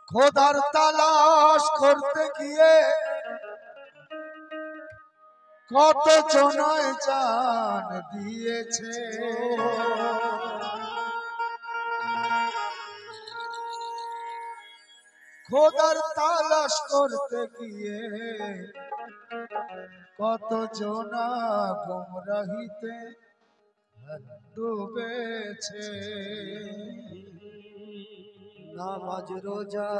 খোদার তালাশ করতে গিয়ে কত জনায় জান দিয়েছে। খোদার তালাশ করতে গিয়ে কত জনা গুমরাহিতে ডুবেছে। নামাজ রোজা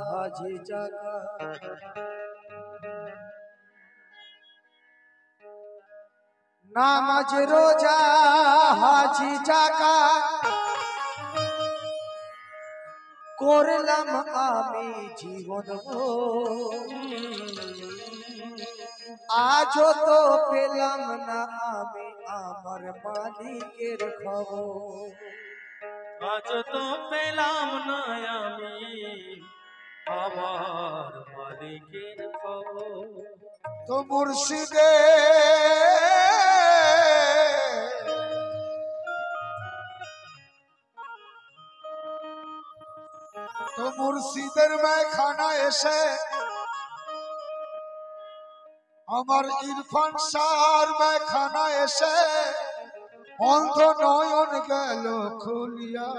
হাজি জাকাত, নামাজ রোজা হাজি জাকাত করলাম আমি জীবন আজও তো পেলাম না আমি আমার মালিকের খবর। আজ তো পেলাম না আমি আমার মালিকের খবর। তো মুর্শিদে তো মুর্শিদের মায়খানা এসে আমার ইরফান শাহর মায়খানা এসে অন্ধ নয়ন গেল খুলিয়া।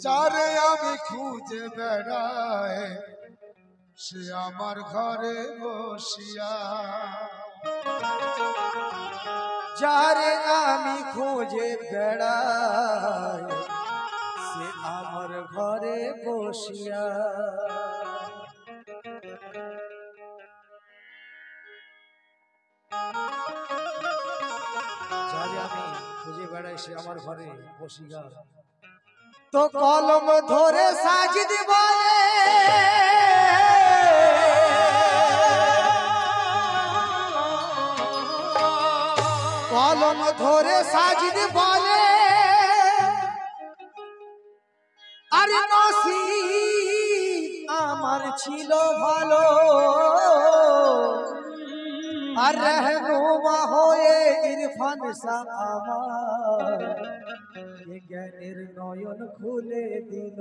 যারে আমি খুঁজে বেড়াই সে আমার ঘরে বসিয়া। যারে আমি খুঁজে বেড়াই সে আমার ঘরে বসিয়া। যারে আমি খুঁজে বেড়াই সে আমার ঘরে বসিয়া। তো কলম ধরে সাজিদ বলে কলম ধরে সাজিদ বলে আরে নসিব আমার ছিল ভালো আর রহনুমা হয়ে ইরফান শাহ আমার জ্ঞানের নয়ন খুলে দিল।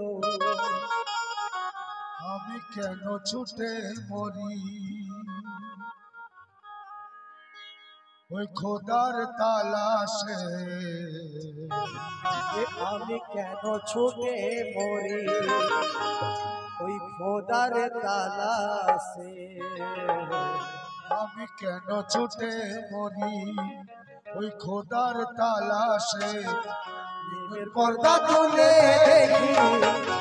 আমি কেন ছুটে মরি ওই খোদার তালাশে। আমি কেন ছুটে মরি ওই খোদার তালাশে। আমি কেন ছুটে মরি ওই খোদার তালাশে। নিমের পর্দা তুলে দেখি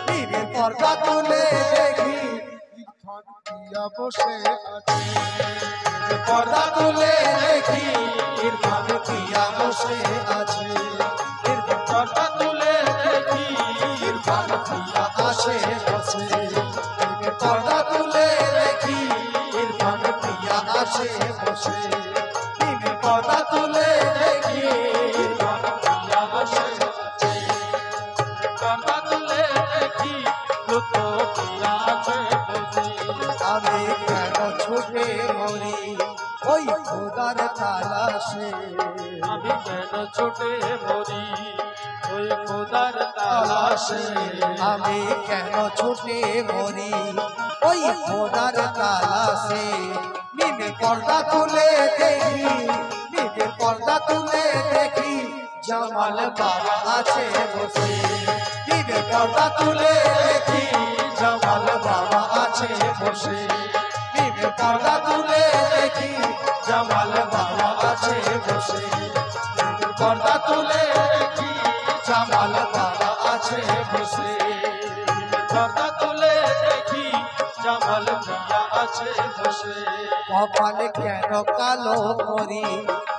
নিমের পর্দা তুলে দেখি ইরফান পিয়া বসে আছে। পর্দা তুলে দেখি ইরফান পিয়া বসে আছে। পর্দা তুলে দেখি ইরফান পিয়া আসে বসে। পর্দা তুলে দেখি ইরফান পিয়া আসে বসে। পর্দা তুলে দেখি ইরফান পিয়া বসে। পর্দা তুলে দেখি লুৎফিয়া আছে বসে। আমি কেন ছুটে মরি ওই খোদার তালাশে। আমি কেন ছুটে মরি ওই খোদার তালাশে। আমি কেন ছুটে মরি ওই খোদার তালাশে। নিমের পর্দা তুলে দেখি নিমের পর্দা তুলে দেখি জামাল বাবা আছে বসে। নিমের পর্দা তুলে দেখি জামাল বাবা আছে বসে। নিমের পর্দা তুলে দেখি জামাল বাবা আছে বসে। নিমের পর্দা তুলে দেখি জামাল বাবা আছে বসে। পর্দা তুলে দেখি জামাল পিয়া আছে বসে। কপাল কেন কালো করি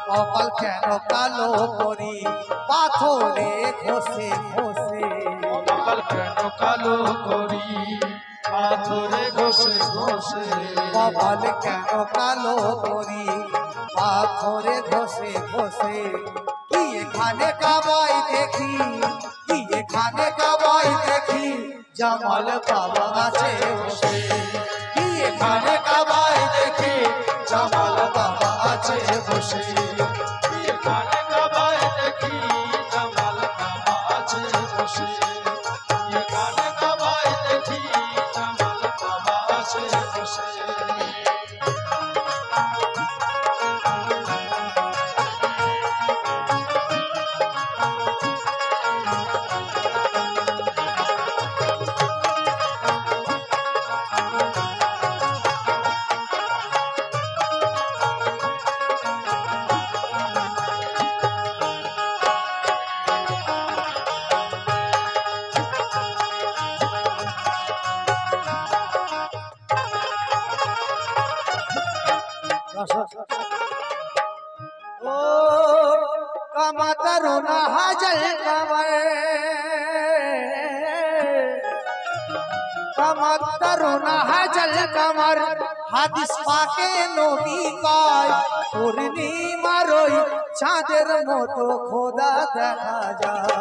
কপাল কেন কালো করি পাথরে ঘষে ঘষে। কপাল কেন কালো করি পাথরে ঘষে ঘষে। কপাল কেন কালো করি পাথরে ঘষে ঘষে। কি এখানে কাবাই দেখি কি এখানে কাবাই দেখি জামাল বাবা আছে বসে। কি এখানে কাবাই দেখি জামাল বাবা আছে বসে। এখানে কাবায় দেখি জামাল বাবা আছে বসে। এখানে কাবায় कमा तरुना हाजल कमर कमा तरुना हाजल कमर হাদিস পাকে নবী কয় পূর্ণিমার ওই চাঁদের মতো খোদা দেখা যায়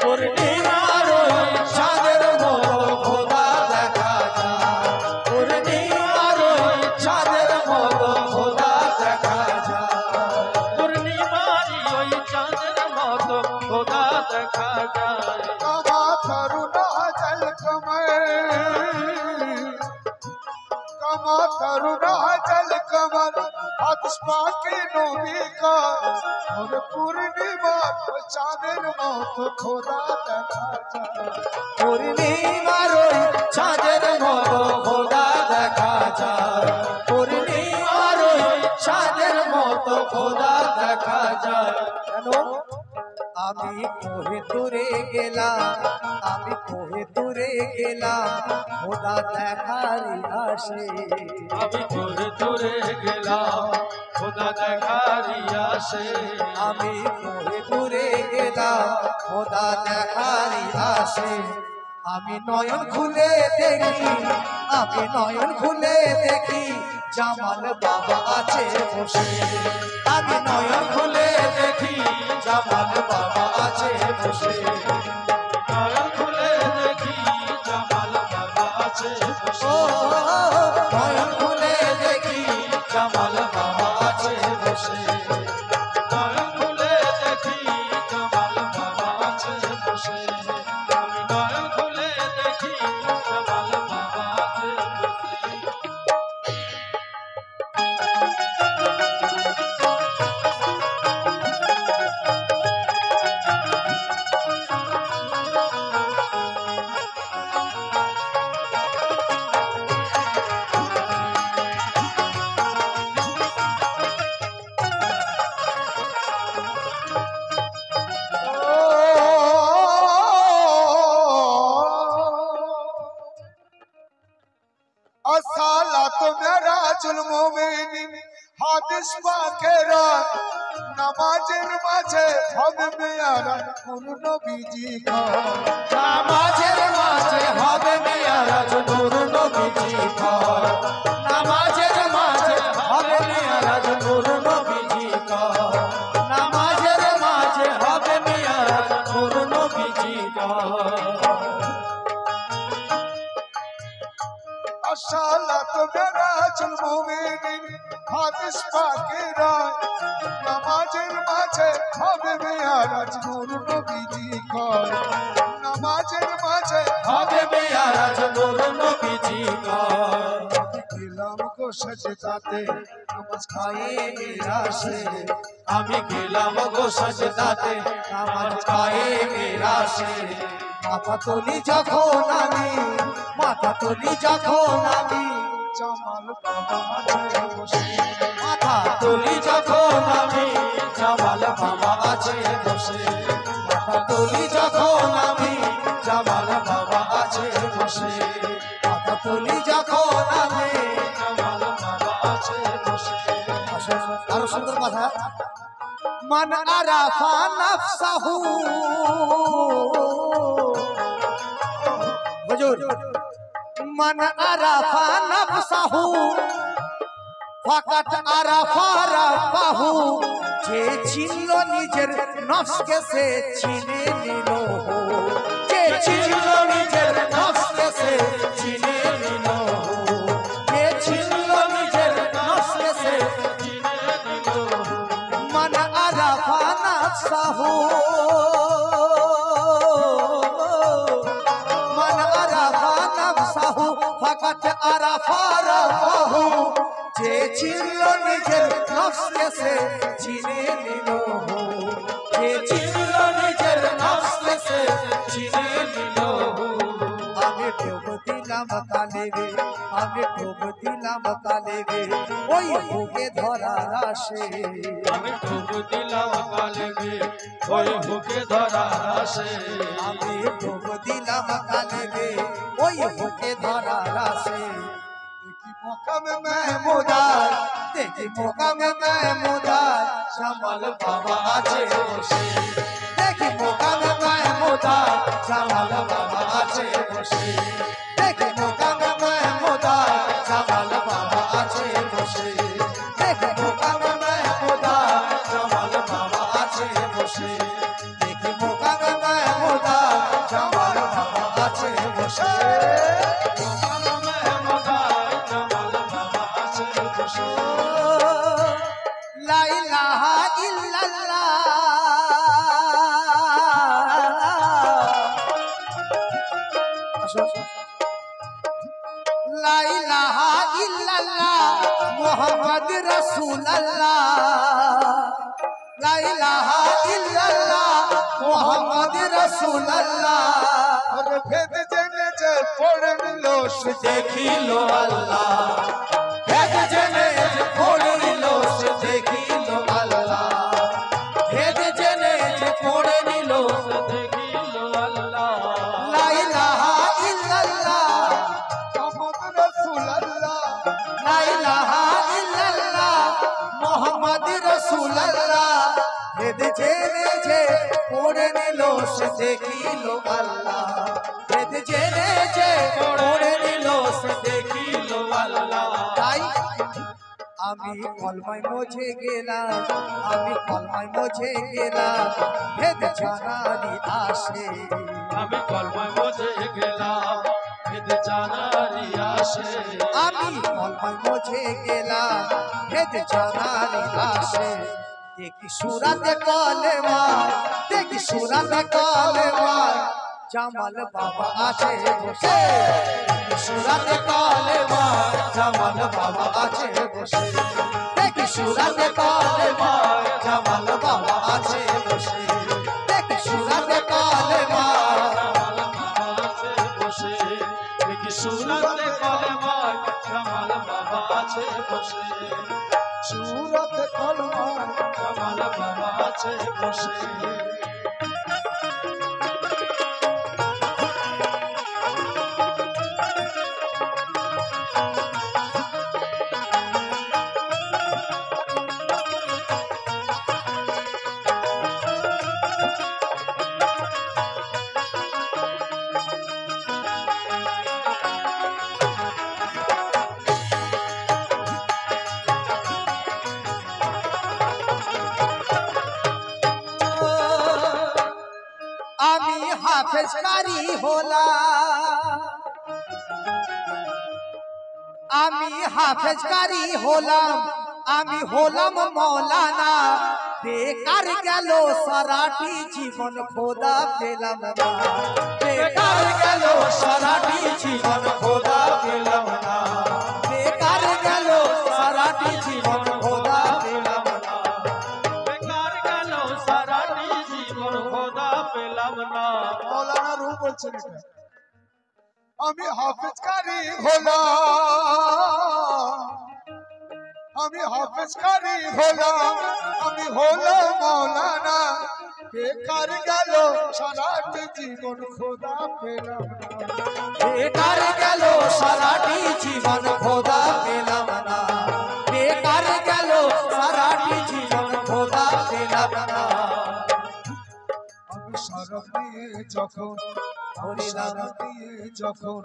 পূর্ণিমার ওই চাঁদের মতো খোদা দেখা যায় পূর্ণিমার ওই চাঁদের মতো খোদা দেখা যায় পূর্ণিমারি ওই চাঁদের মতো খোদা দেখা যায় कमा तरुना जल कमर कमा तरुना जल कमर हादिस पाके नबी का और पूर्णिमा चांदेर मत खोदा देखा जाए পূর্ণিমার ওই চাঁদের মতো খোদা দেখা যায় পূর্ণিমার ওই চাঁদের মতো খোদা দেখা যায় কেন আমি কোহে দূরে গেলাম আমি কোহে দূরে গেলাম খোদা দেখার আসে আমি দূরে দূরে গেলাম খোদা দেখারি আসে আমি কোহে দূরে গেলাম খোদা দেখার আসে আমি নয়ন খুলে দেখি আমি নয়ন খুলে দেখি জামাল বাবা আছে বসে আমি নয়ন খুলে দেখি জামাল বাবা আছে বসে নয়ন খুলে দেখি জামাল বাবা আছে বসে ও নয়ন খুলে দেখি জামাল বাবা আছে বসে নয়ন খুলে দেখি জামাল বাবা আছে বসে আমি নয়ন খুলে দেখি জামাল বাবা আছে বসে असालत मेरा जुल्मो में हादिस पाकेरा नमाजेर माঝে হবে মেয়ারা কোন নবীজি का নামাজের মাঝে হবে মেয়ারাজ নূর নবীজি ঘর নামাজের মাঝে হবে মেয়ারাজ নূর নবীজি ঘর নামাজের মাঝে হবে মেয়ারাজ নূর নবীজি ঘর असालत मेरा जुल्मो में हादिस पाकेरा नमाजेर माঝে হবে মেয়ারা নূর নবীজি का नमाजेर माঝে হবে মেয়ারাজ নূর নবীজি ঘর গেলাম গো সজদাতে নামাজ খায়ে মিরাশে আমি গেলাম গো সাজদাতে নামাজ খায়ে মিরাশে মাথা তুলি যখন আমি মাথা তুলি যখন আমি জামাল বাবা আছে বসে মাথা তুলি যখন আমি জামাল বাবা আছে বসে মাথা তুলি যখন আমি জামাল বাবা আছে বসে মাথা তুলি যখন আমি জামাল বাবা আছে বসে আরো সুন্দর কথা মান আরাফা নাফসাহু হুজুর মান আরাফা নাফসাহু ফাকাত আরাফা রাব্বাহু যে ছিল নিজের নফসকে সে চিনে নিল যে ছিল নিজের নফসকে সে চিনে নিল যে ছিল নিজের নফসকে সে من عرف نفسه من عرف نفسه فقط عرف ربه যে ছিল নিজের নফসকে সে চিনে নিল যে ছিল নিজের নফসকে সে চিনে নিল আমি ডুব দিলাম কালেবে আমি ডুব দিলাম কালেবে ওই বুকে ধরার আসে আমি ডুব দিলাম কালেবে ওই বুকে ধরার আসে আমি ডুব দিলাম কালেবে ওই বুকে ধরার আসে देखी मौका में महमूदार, देखी मौका में महमूदार, জামাল বাবা আছে বসে দেখি মৌকা में महमूदार জামাল বাবা আছে বসে দেখি মৌকা में महमूदार জামাল বাবা আছে বসে দেখি মৌকা में महमूदार জামাল বাবা আছে বসে দেখি মৌকা में महमूदार জামাল বাবা আছে বসে লা ইলাহা ইল্লাল্লাহ লা ইলাহা ইল্লাল্লাহ মুহাম্মদ রাসূলুল্লাহ লা ইলাহা ইল্লাল্লাহ মুহাম্মদ রাসূলুল্লাহ और भेद जने जे पढ़न लो সে দেখিল আল্লাহ ভেদ জেনে যে পড়িল সে দেখিল আল্লাহ ভেদ জেনে যে পড়ে নিল লা ইলাহা ইল্লাল্লাহ मोहम्मद रसूल अल्लाह লা ইলাহা ইল্লাল্লাহ মুহাম্মদ রাসূলুল্লাহ ভেদ জেনে যে পড়ে নিল সে দেখিল আল্লাহ ভেদ জেনে যে পড়ে নিল সে দেখিল আল্লাহ তাই আমি কলমায় মজে গেলাম আমি কলমায় মজে গেলাম ভেদ জানারি আসে আমি কলমায় মজে গেলাম ভেদ জানারি আসে আমি কলমায় মজে গেলাম ভেদ জানারি আসে দেখি সুরাতে কলেমা দেখি সুরাতে কলেমা জামাল বাবা আছে বসে দেখি সুরাতে কলেমা জামাল বাবা আছে বসে দেখি সুরাতে কলেমা জামাল বাবা আছে বসে দেখি সুরাতে কলেমা বসে দেখি সুরাতে কলেমায় জামাল বাবা আছে বসে सूरत कलमा জামাল বাবা আছে বসে আমি হাফেজ কারি হলাম আমি হাফেজ কারি হলাম আমি হলাম মৌলানা বেকার গেল সারাটি জীবন খোদা পেলাম না বেকার গেল সারাটি জীবন খোদা পেলাম না বেকার গেল সারাটি জীবন খোদা পেলাম না বেকার গেল সারাটি জীবন খোদা পেলাম না मौलाना रूह বলছেন এটা আমি হাফেজ কারি হলাম আমি হাফেজ কারি হলাম আমি হলাম মৌলানা বেকার গেল সারাটি জীবন খোদা পেলাম না বেকার গেল সারাটি জীবন খোদা পেলাম না বেকার গেল সারাটি জীবন খোদা পেলাম না আমি শরব নিয়ে যখন হরিলাম নিয়ে যখন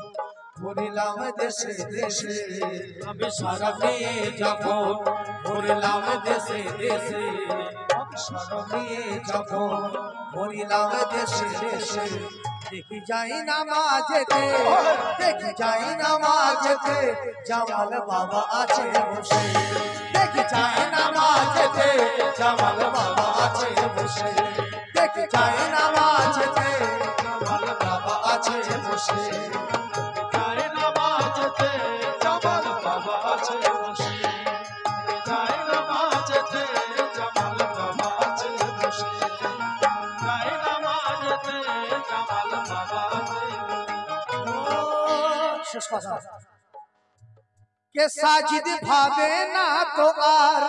ঘুরিলাম দেশে দেশে আমি সারা নিয়ে যখন ঘুরিলাম দেশে দেশে আমি শরব নিয়ে যখন ঘুরিলাম দেশে দেশে দেখি যাই নামাজেতে দেখি যাই নামাজেতে জামাল বাবা আছে বসে দেখি যাই নামাজেতে জামাল বাবা আছে বসে দেখি যাই নামাজেতে জামাল বাবা আছে বসে যায় নামাজেতে জামাল বাবা আছে বসে যায় নামাজেতে জামাল বাবা আছে বসে যায় নামাজেতে জামাল বাবা আছে শেষ কথা কে সাজিদ ভাবে না তো আর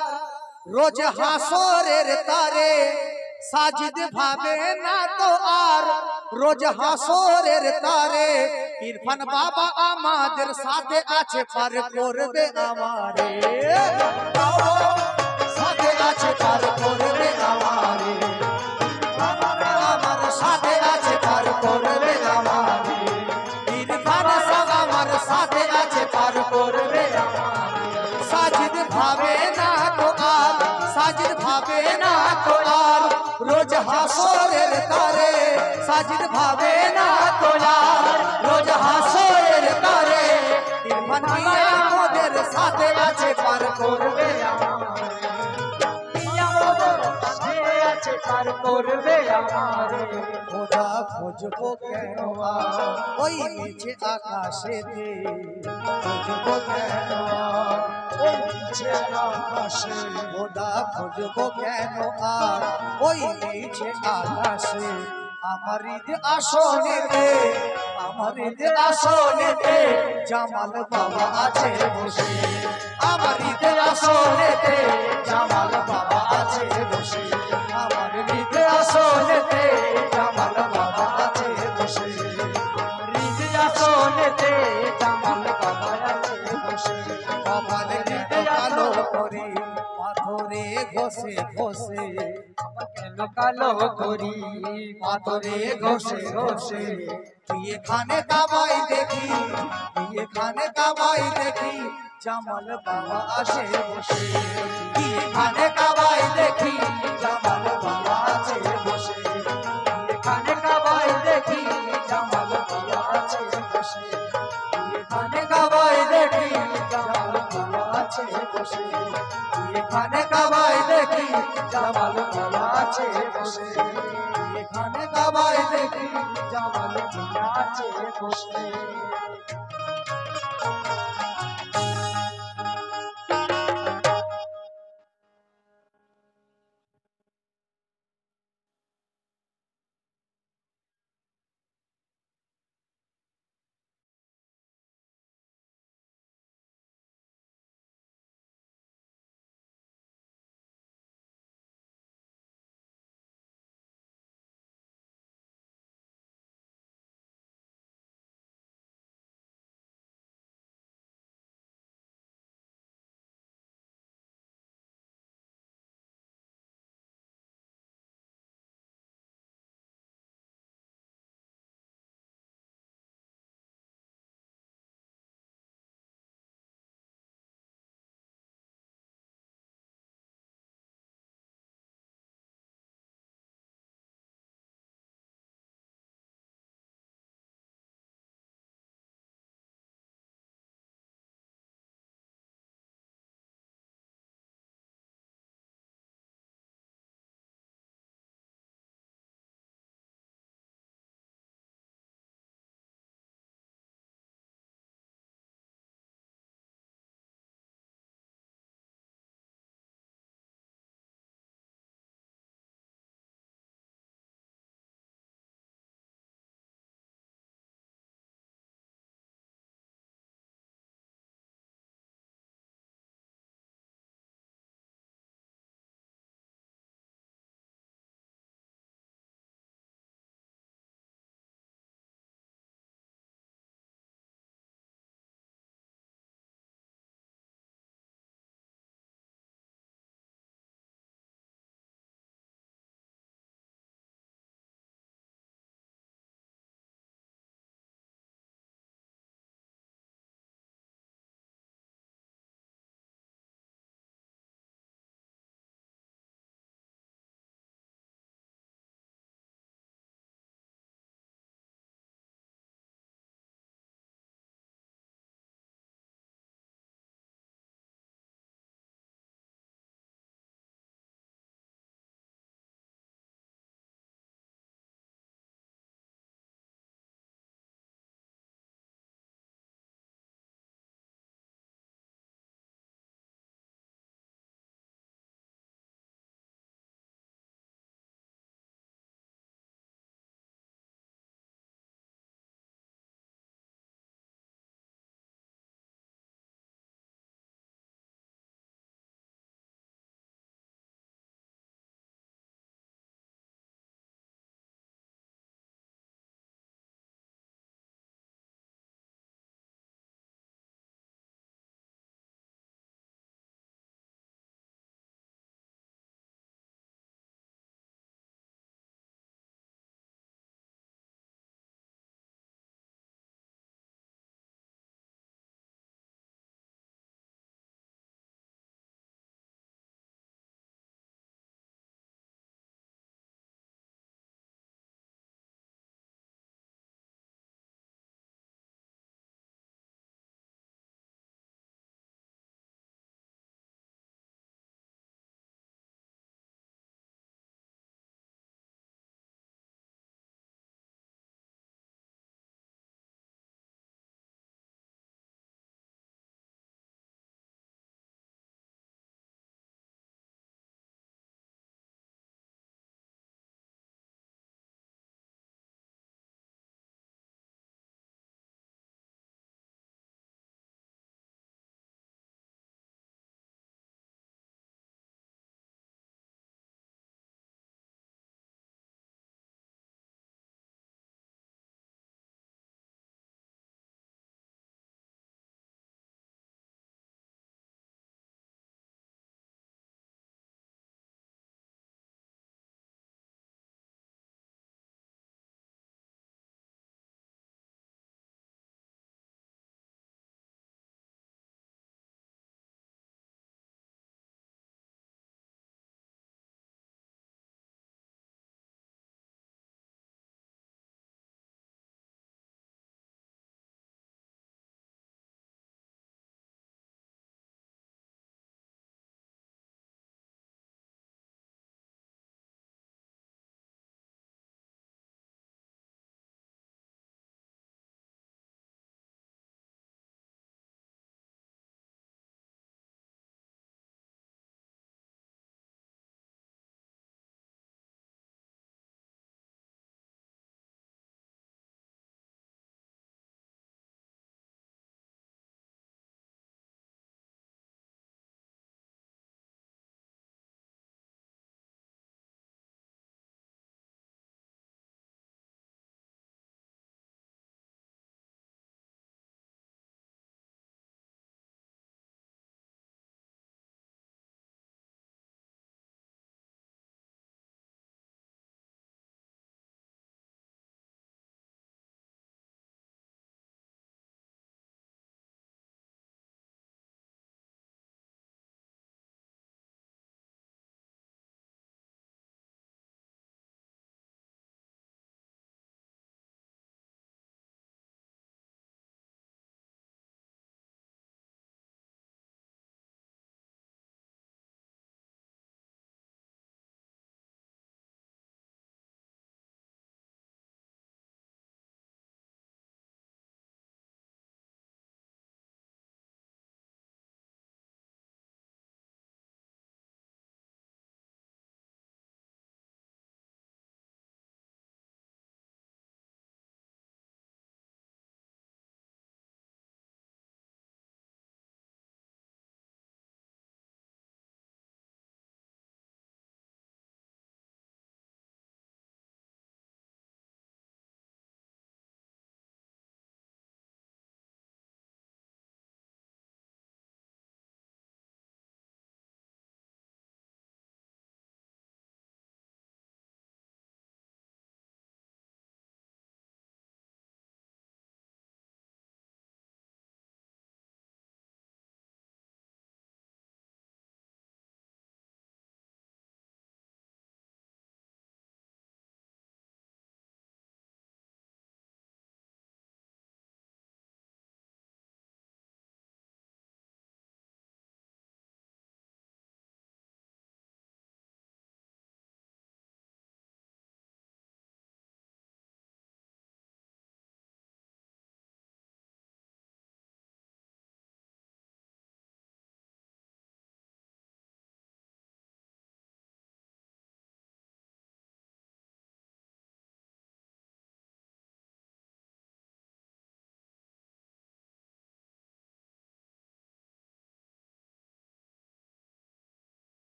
রোজ হাসরের তারে সাজিদ ভাবে না তো আর রোজ হাসরের তারে ইরফান বাবা আমাদের সাথে আছে পার করবে আমারে সাথে আছে পার করবে আমারে আমার সাথে আছে পার করবে আমারে ইরফান বাবা আমার সাথে আছে পার করবে আমারে সাজিদ ভাবে না তো আর সাজিদ ভাবে না তো আর রোজ হাসরের তারে সাজিদ ভাবে না তো আর রোজ হাসরের তারে ইরফান মিয়া আমাদের সাথে আছে পার করবে আমারে মিয়া আমাদের সাথে আছে পার করবে আমারে খোদা খুঁজবো কেন ওই নিচে আকাশেতে খুঁজবো কেন ওই নিচে আকাশে খোদা খুঁজবো কেন আর ওই নিচে আকাশে আমার ঈদ আসনেতে আমার ঈদ আসনেতে জামাল বাবা আছে বসে আমার ঈদ আসনেতে জামাল বাবা আছে বসে আমার ঈদ আসনেতে জামাল বাবা আছে বসে ঈদ আসনেতে জামাল বাবা আছে বসে কপালে কালো করে পাথরে ঘষে ঘষে কেন কালো করি পাথরে ঘষে ঘষে দিয়ে খানে কামাই দেখি দিয়ে খানে কামাই দেখি জামাল বাবা আসে বসে দিয়ে খানে কামাই দেখি জামাল বাবা আছে বসে দিয়ে খানে কামাই দেখি জামাল বাবা আছে বসে দিয়ে খানে কামাই দেখি জামাল বাবা আছে বসে দিয়ে খানে কামাই দেখি জামাল বাবা আছে বসে দিয়ে খানে কামাই দেখি জামাল বাবা আছে বসে